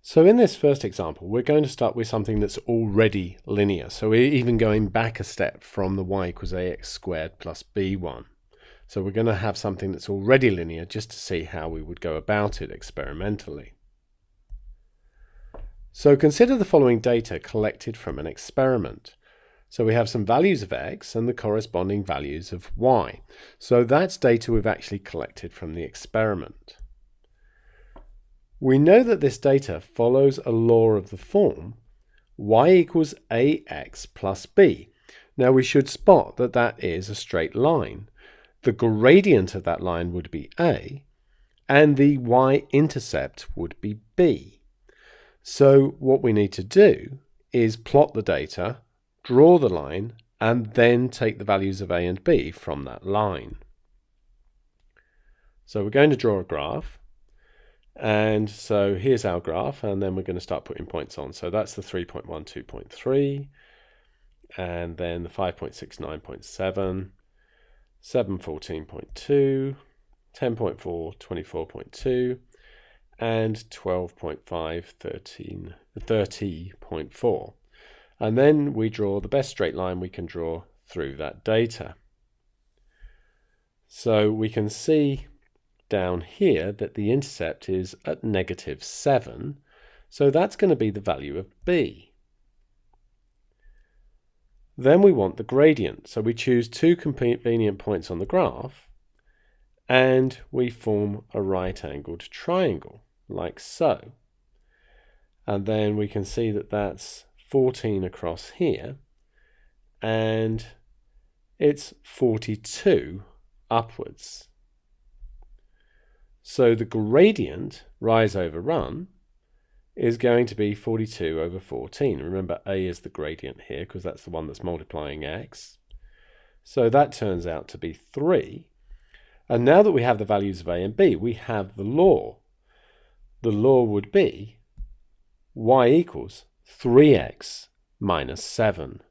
So in this first example, we're going to start with something that's already linear. So we're even going back a step from the y equals ax squared plus b1. So we're going to have something that's already linear just to see how we would go about it experimentally. So consider the following data collected from an experiment. So we have some values of x and the corresponding values of y. So that's data we've actually collected from the experiment. We know that this data follows a law of the form y equals ax plus b. Now we should spot that that is a straight line. The gradient of that line would be a, and the y-intercept would be b. So what we need to do is plot the data, draw the line, and then take the values of a and b from that line. So we're going to draw a graph. And so here's our graph, and then we're going to start putting points on. So that's the 3.12.3, and then the 5.69.7, 7.14.2, 10.4, 24.2, and 12.5, 30.4. And then we draw the best straight line we can draw through that data. So we can see down here that the intercept is at -7, so that's going to be the value of b. Then we want the gradient, so we choose two convenient points on the graph and we form a right-angled triangle like so. And then we can see that that's 14 across here and it's 42 upwards. So the gradient, rise over run, is going to be 42 over 14. Remember, a is the gradient here because that's the one that's multiplying x. So that turns out to be 3. And now that we have the values of a and b, we have the law. The law would be y equals 3x minus 7.